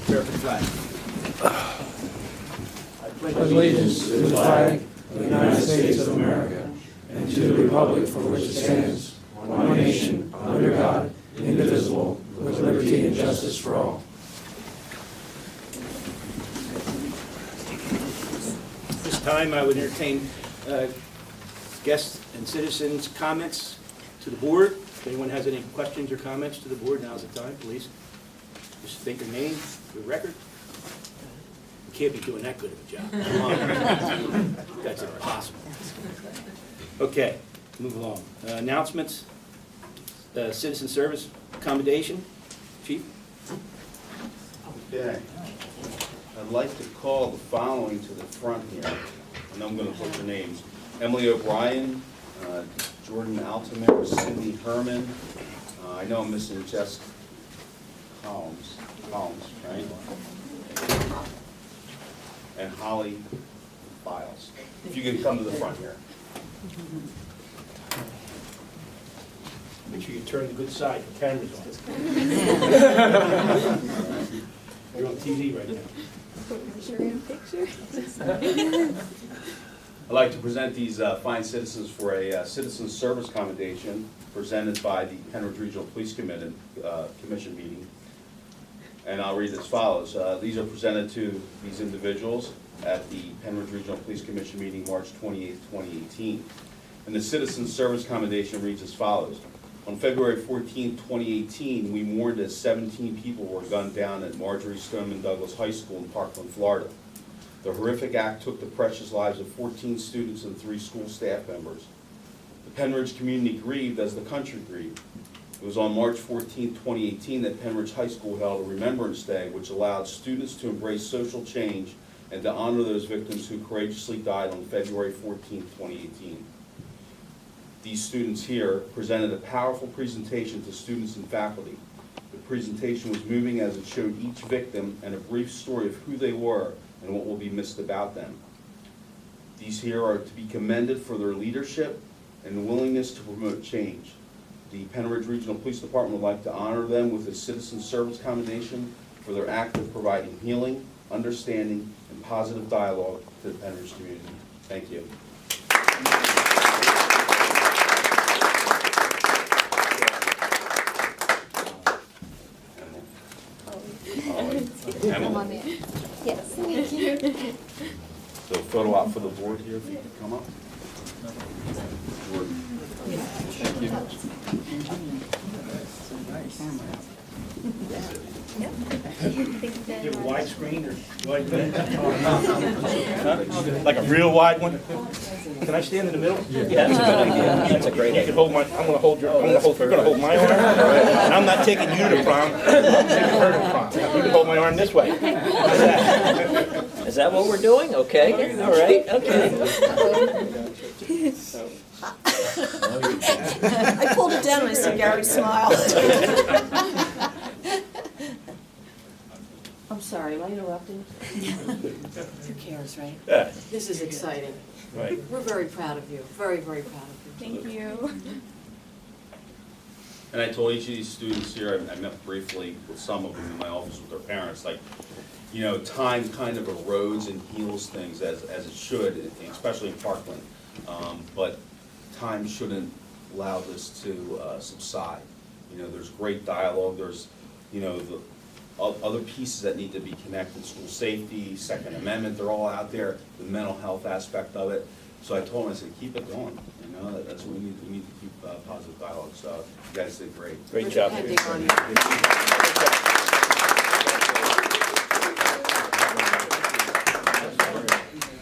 Prepare for the flag. I pledge allegiance to the flag of the United States of America and to the republic for which it stands, one nation, under God, indivisible, with liberty and justice for all. This time I would entertain guests and citizens' comments to the board. If anyone has any questions or comments to the board, now's the time, please. Just state your name for the record. You can't be doing that good of a job. Come on. That's impossible. Okay, move along. Announcements, citizen service accommodation. Chief? Okay. I'd like to call the following to the front here, and I'm going to put your names. Emily O'Brien, Jordan Altamir, Cindy Herman, I know I'm missing Jess Collins, right? And Holly Files. If you can come to the front here. Make sure you turn the good side, the camera's on. You're on TV right now. I'd like to present these fine citizens for a citizen service commendation presented by the Pennridge Regional Police Commission meeting. And I'll read as follows. These are presented to these individuals at the Pennridge Regional Police Commission meeting March 28, 2018. And the citizen service commendation reads as follows. On February 14, 2018, we mourned as 17 people were gunned down at Marjorie Stoneman Douglas High School in Parkland, Florida. The horrific act took the precious lives of 14 students and 3 school staff members. The Pennridge community grieved as the country grieved. It was on March 14, 2018 that Pennridge High School held a Remembrance Day, which allowed students to embrace social change and to honor those victims who courageously died on February 14, 2018. These students here presented a powerful presentation to students and faculty. The presentation was moving as it showed each victim and a brief story of who they were and what will be missed about them. These here are to be commended for their leadership and willingness to promote change. The Pennridge Regional Police Department would like to honor them with a citizen service commendation for their act of providing healing, understanding, and positive dialogue to the Pennridge community. Thank you. Emily. Yes, thank you. So photo op for the board here, if you could come up. Jordan. Thank you. You have a wide screen or wide band? Like a real wide one? Can I stand in the middle? Yeah, that's a good idea. That's a great idea. You can hold my, I'm gonna hold your, you're gonna hold my arm. And I'm not taking you to prom, I'm taking her to prom. You can hold my arm this way. How's that? Is that what we're doing? Okay, all right, okay. I pulled it down and I said, Gary, smile. I'm sorry, am I interrupting? Who cares, right? Yeah, This is exciting. right. We're very proud of you, very, very proud of you. Thank you. And I told each of these students here, I met briefly with some of them in my office with their parents, like, you know, time kind of erodes and heals things as it should, especially in Parkland. But time shouldn't allow this to subside. You know, there's great dialogue, there's, you know, the other pieces that need to be connected, school safety, Second Amendment, they're all out there, the mental health aspect of it. So I told them, I said, keep it going, you know, that's what we need to keep positive dialogue. So you guys did great. Great job. We're depending on you.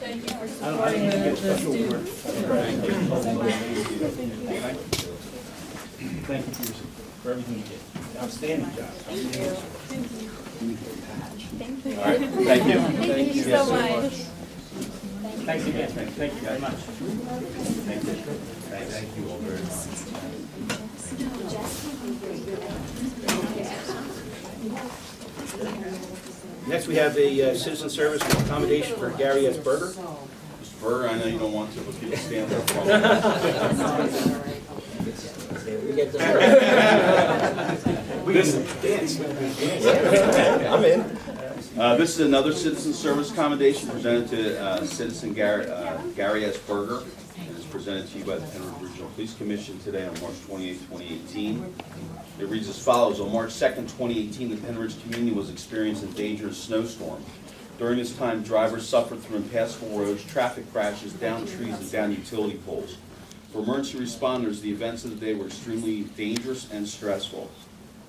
Thank you for I don't think you get special award. Thank you for everything you did. Outstanding job. Thank you. Thank you. All right, thank you. Thank you so much. Thanks again, thank you very much. Thank you. Thank you all very much. Next, we have a citizen service accommodation for Gary S. Berger. Mr. Berger, I know you don't want to, but people stand there for We get the We can dance. I'm in. This is another citizen service commendation presented to citizen Gary S. Berger, and is presented to you by the Pennridge Regional Police Commission today on March 28, 2018. It reads as follows. On March 2nd, 2018, the Pennridge community was experiencing a dangerous snowstorm. During this time, drivers suffered through impassable roads, traffic crashes, down trees, and down utility poles. For emergency responders, the events of the day were extremely dangerous and stressful.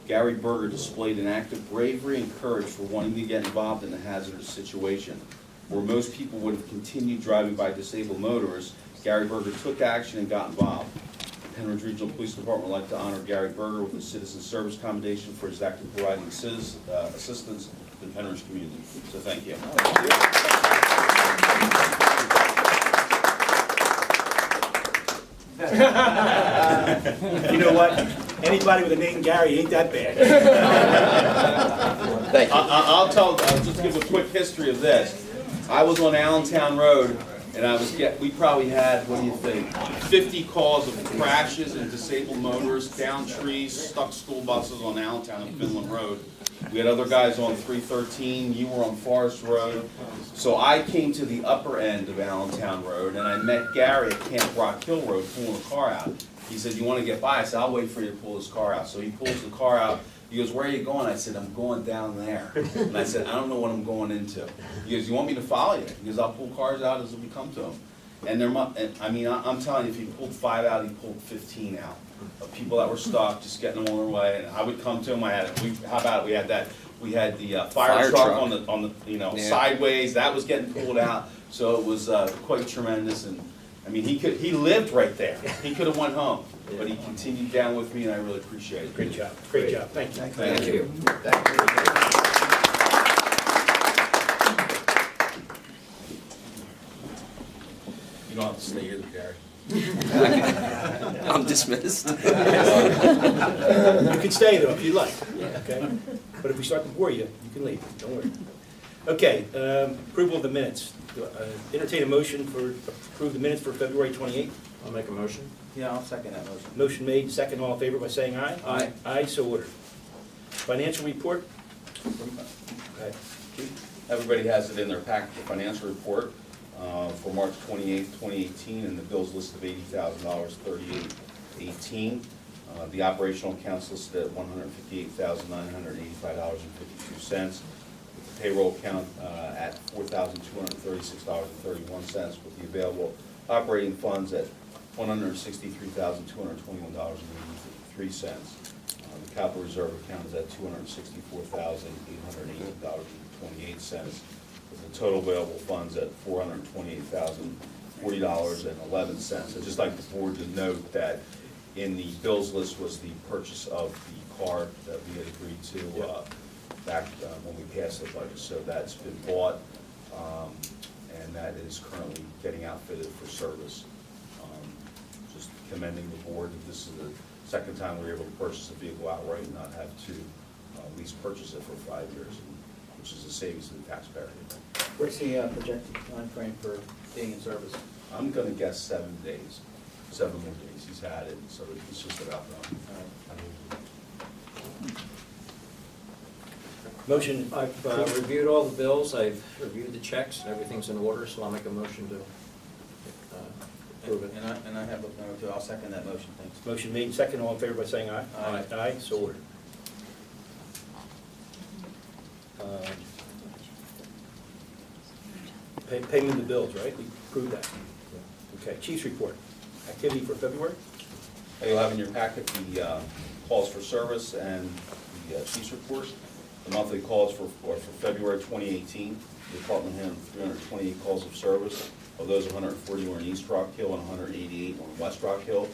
Gary Berger displayed an act of bravery and courage for wanting to get involved in a hazardous situation. Where most people would have continued driving by disabled motorists, Gary Berger took action and got involved. The Pennridge Regional Police Department would like to honor Gary Berger with a Citizen Service Commendation for his act of providing assistance to the Pennridge community. So thank you. You know what? Anybody with a name Gary ain't that bad. Thank you. I'll just give a quick history of this. I was on Allentown Road, and we probably had, what do you think, 50 calls of crashes and disabled motorists, down trees, stuck school buses on Allentown and Finland Road. We had other guys on 313, you were on Forest Road. So I came to the upper end of Allentown Road, and I met Gary at Camp Rock Hill Road pulling a car out. He said, "You want to get by?" I said, "I'll wait for you to pull this car out." So he pulls the car out. He goes, "Where are you going?" I said, "I'm going down there." And I said, "I don't know what I'm going into." He goes, "You want me to follow you?" He goes, "I'll pull cars out as we come to them." And I'm telling you, if he pulled 5 out, he pulled 15 out of people that were stuck, just getting them on their way. And I would come to him. We had the fire truck on the sideways. That was getting pulled out. So it was quite tremendous. And I mean, he lived right there. He could have went home, but he continued down with me, and I really appreciate it. Great job. Great job. Thank you. Thank you. You don't have to stay either, Gary. I'm dismissed. You can stay though if you like. Okay. But if we start to bore you, you can leave. Don't worry. Okay. Approval of the minutes. Entertain a motion for approve the minutes for February 28th. I'll make a motion. Yeah, I'll second that motion. Motion made, second, all in favor by saying aye. Aye. Aye, so ordered. Financial report. Okay. Everybody has it in their packet, the financial report for March 28th, 2018, and the bills listed of $80,000, 3818. The operational accounts listed at $158,985.52. The payroll account at $4,236.31, with the available operating funds at $163,221.83. The capital reserve account is at $264,880.28, with the total available funds at $428,040.11. I'd just like the board to note that in the bills list was the purchase of the car that we had agreed to back when we passed the budget. So that's been bought, and that is currently getting outfitted for service. Just commending the board that this is the second time we were able to purchase a vehicle outright and not have to lease purchase it for 5 years, which is a savings to the taxpayer. What's the projected time frame for being in service? I'm gonna guess 7 days, 7 more days. He's had it, so it's just about done. Motion. I've reviewed all the bills, I've reviewed the checks, and everything's in order, so I'll make a motion to approve it. And I have a number two. I'll second that motion, thanks. Motion made, second, all in favor by saying aye. Aye. Aye, so ordered. Payment of the bills, right? We approved that. Okay, chief's report. Activity for February? You'll have in your packet the calls for service and the chief's report. The monthly calls for February 2018. The department had 328 calls of service. Of those, 140 were in East Rock Hill and 188 were in West Rock Hill.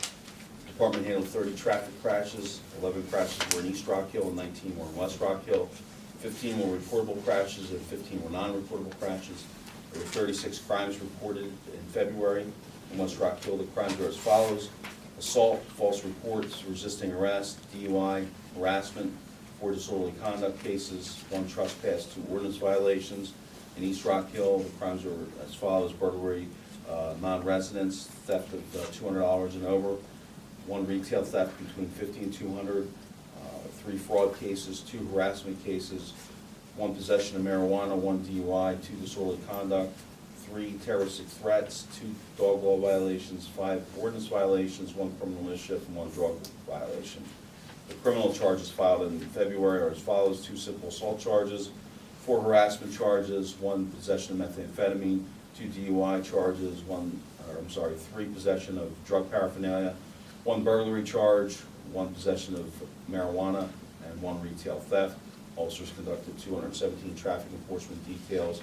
The department handled 30 traffic crashes. 11 crashes were in East Rock Hill and 19 were in West Rock Hill. 15 were reportable crashes and 15 were non-reportable crashes. There were 36 crimes reported in February. In West Rock Hill, the crimes are as follows: assault, false reports, resisting arrest, DUI, harassment, 4 disorderly conduct cases, 1 trespass, 2 ordinance violations. In East Rock Hill, the crimes are as follows: burglary, non-residence, theft of $200 and over, 1 retail theft between $50 and $200, 3 fraud cases, 2 harassment cases, 1 possession of marijuana, 1 DUI, 2 disorderly conduct, 3 terroristic threats, 2 dog law violations, 5 ordinance violations, 1 criminal mischief, and 1 drug violation. The criminal charges filed in February are as follows: 2 simple assault charges, 4 harassment charges, 1 possession of methamphetamine, 2 DUI charges, 3 possession of drug paraphernalia, 1 burglary charge, 1 possession of marijuana, and 1 retail theft. Officers conducted 217 traffic enforcement details.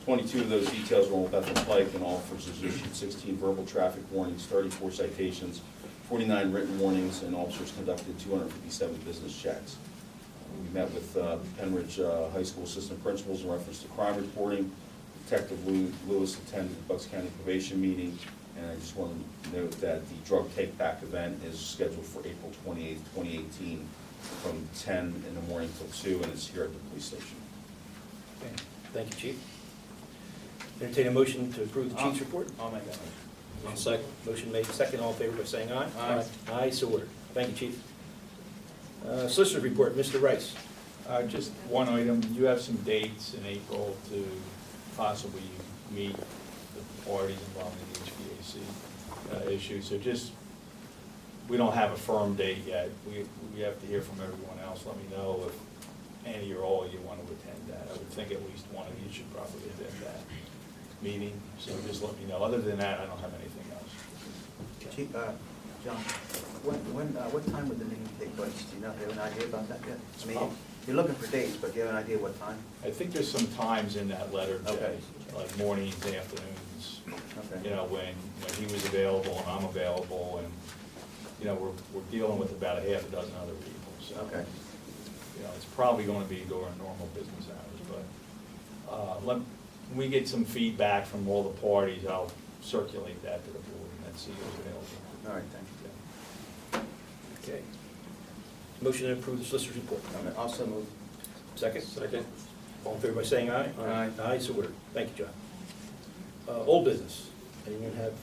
22 of those details were on Bethel Pike, and officers issued 16 verbal traffic warnings, 34 citations, 49 written warnings, and officers conducted 257 business checks. We met with Pennridge High School assistant principals in reference to crime reporting. Detective Lewis attended the Bucks County probation meeting, and I just want to note that the drug take-back event is scheduled for April 28th, 2018, from 10 in the morning till 2, and it's here at the police station. Okay. Thank you, Chief. Entertain a motion to approve the chief's report. I'll make that motion. I'll second. Motion made second, all in favor by saying aye. Aye. Aye, so ordered. Thank you, Chief. Solicitor's report, Mr. Rice. Just one item, you have some dates in April to possibly meet the parties involved in the HVAC issue, so just, we don't have a firm date yet. We have to hear from everyone else. Let me know if any or all you want to attend that. I would think at least one of you should probably attend that meeting, so just let me know. Other than that, I don't have anything else. Chief, John, what time would the meeting take place? Do you have an idea about that yet? I mean, you're looking for dates, but do you have an idea what time? I think there's some times in that letter, Jay, Okay. like mornings, afternoons, Okay. when he was available and I'm available, and, we're dealing with about a half a dozen other people, so. Okay. It's probably gonna be during normal business hours, but, when we get some feedback from all the parties, I'll circulate that to the board and then see who's available. All right, thank you. Okay. Motion to approve the solicitor's report. I'm also move. Second? Second. All in favor by saying aye. Aye. Aye, so ordered. Thank you, John. Old business. Anyone have?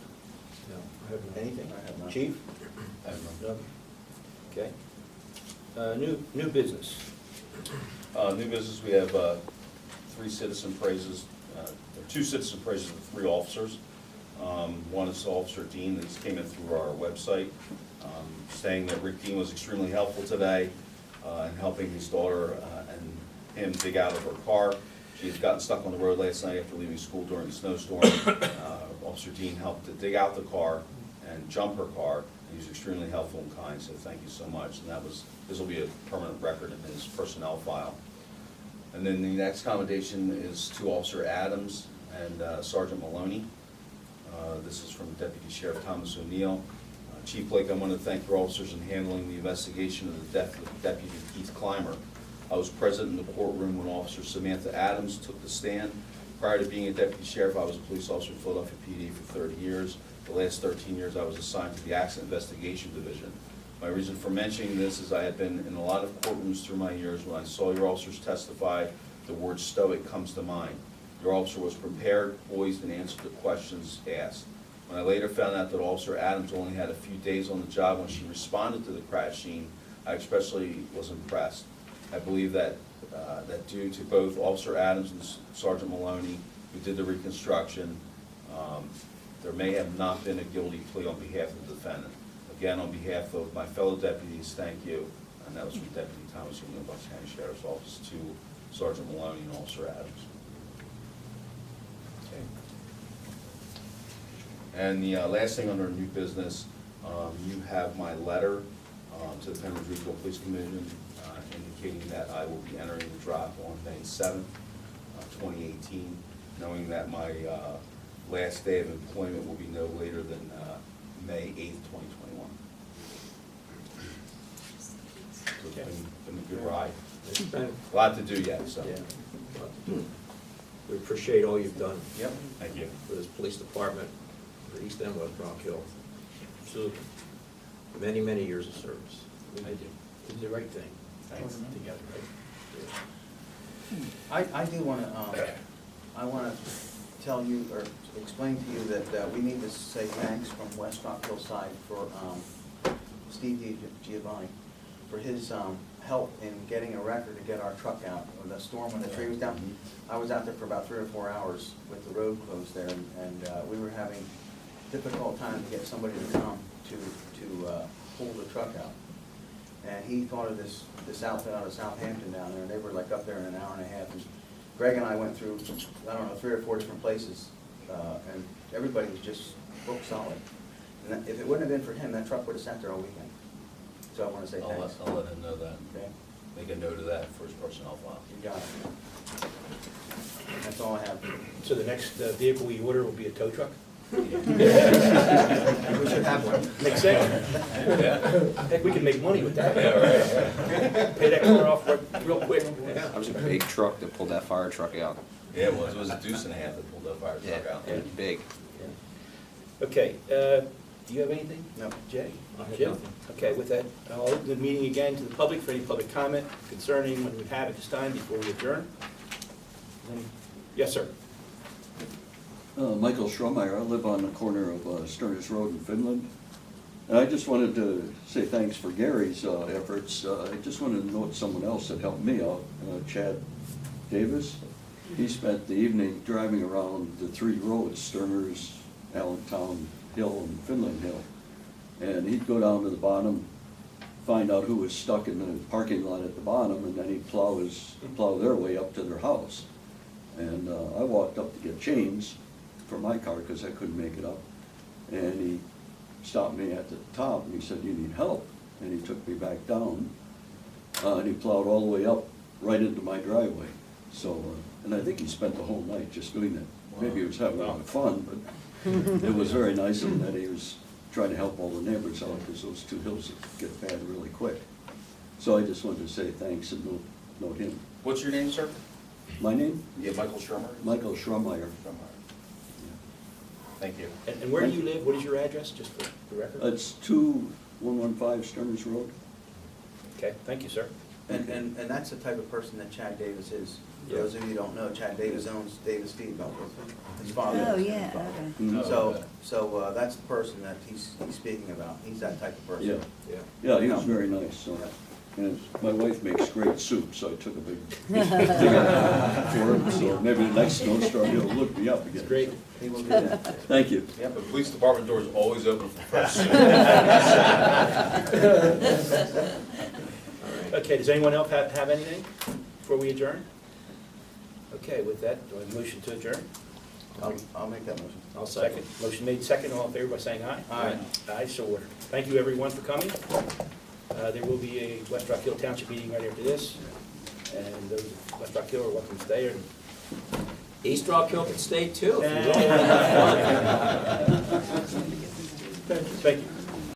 No. I have none. Anything? I have none. Chief? I have none. None. Okay. New business. New business, we have 3 citizen praises, or 2 citizen praises of 3 officers. One is Officer Dean, that came in through our website, saying that Rick Dean was extremely helpful today in helping his daughter and him dig out of her car. She had gotten stuck on the road last night after leaving school during a snowstorm. Officer Dean helped to dig out the car and jump her car. He was extremely helpful and kind, so thank you so much. And this will be a permanent record in his personnel file. And then the next commendation is to Officer Adams and Sergeant Maloney. This is from Deputy Sheriff Thomas O'Neill. Chief Blake, I want to thank your officers in handling the investigation of the death of Deputy Keith Clymer. I was present in the courtroom when Officer Samantha Adams took the stand. Prior to being a deputy sheriff, I was a police officer in Philadelphia PD for 30 years. The last 13 years, I was assigned to the Accident Investigation Division. My reason for mentioning this is I had been in a lot of courtrooms through my years. When I saw your officers testify, the word stoic comes to mind. Your officer was prepared, poised, and answered the questions asked. When I later found out that Officer Adams only had a few days on the job when she responded to the crash scene, I especially was impressed. I believe that due to both Officer Adams and Sergeant Maloney, who did the reconstruction, there may have not been a guilty plea on behalf of the defendant. Again, on behalf of my fellow deputies, thank you. And that was from Deputy Thomas O'Neill, Bucks County Sheriff's Office, to Sergeant Maloney and Officer Adams. Okay. And the last thing under new business, you have my letter to the Pennridge Regional Police Commission indicating that I will be entering the drop on May 7th, 2018, knowing that my last day of employment will be no later than May 8th, 2021. So it's been a good ride. It's been, A lot to do yet, so. yeah. We appreciate all you've done Yep. Thank you. for this police department, for East End, West Rock Hill. Absolutely. Many, many years of service. Thank you. Did the right thing. Thanks. Together, right? I do want to tell you, or explain to you that we need to say thanks from West Rock Hillside for Steve Giovanni for his help in getting a record to get our truck out. When the storm, when the tree was down, I was out there for about 3 or 4 hours with the road closed there, and we were having difficult time to get somebody to come to pull the truck out. And he thought of this outfit out of Southampton down there, and they were like up there in an hour and a half. And Greg and I went through, I don't know, 3 or 4 different places, and everybody was just booked solid. And if it wouldn't have been for him, that truck would have sat there all weekend. So I want to say thanks. I'll let him know that. Okay, Make a note of that for his personnel file. you got it. That's all I have. So the next vehicle we order will be a tow truck? We should have one. Makes sense. Heck, we can make money with that. Pay that car off real quick. That was a big truck that pulled that fire truck out. Yeah, it was a deuce and a half that pulled that fire truck out. It was big. Okay, do you have anything? No. Jay? I have Jim? nothing. Okay, with that, I'll open the meeting again to the public for any public comment concerning what we have at this time before we adjourn. Yes, sir. Michael Schromeyer, I live on the corner of Sterners Road in Finland. And I just wanted to say thanks for Gary's efforts. I just wanted to note someone else that helped me out, Chad Davis. He spent the evening driving around the 3 roads, Sterners, Allentown Hill, and Finland Hill. And he'd go down to the bottom, find out who was stuck in the parking lot at the bottom, and then he'd plow their way up to their house. And I walked up to get chains for my car because I couldn't make it up. And he stopped me at the top and he said, "You need help?" And he took me back down and he plowed all the way up right into my driveway. So, and I think he spent the whole night just doing that. Maybe he was having a lot of fun, but it was very nice of him that he was trying to help all the neighbors out because those 2 hills get bad really quick. So I just wanted to say thanks and note him. What's your name, sir? My name? Yeah, Michael Shermer. Michael Schromeyer. Thank you. And where do you live? What is your address, just for the record? It's 2115 Sterners Road. Okay, thank you, sir. And that's the type of person that Chad Davis is. For Yeah. those of you who don't know, Chad Davis owns Davis Feed Mill. His father. Oh, owns yeah, his father. okay. Mhm. So that's the person that he's speaking about. He's that type of person. Yeah. Yeah. Yeah, he was very nice, so. And my wife makes great soup, so I took a big thing for him, so maybe the next snowstorm, he'll look me up again. It's great. He will do that. Thank you. Yeah, the police department door is always open for fresh soup. Okay, does anyone else have anything before we adjourn? Okay, with that, do I have a motion to adjourn? I'll make that motion. I'll second. Motion made second, all in favor by saying aye? Aye. Aye, so ordered. Thank you, everyone, for coming. There will be a West Rock Hill Township meeting right after this, and those of West Rock Hill are welcome to stay. East Rock Hill can stay too. if you really want to have fun. Thank you.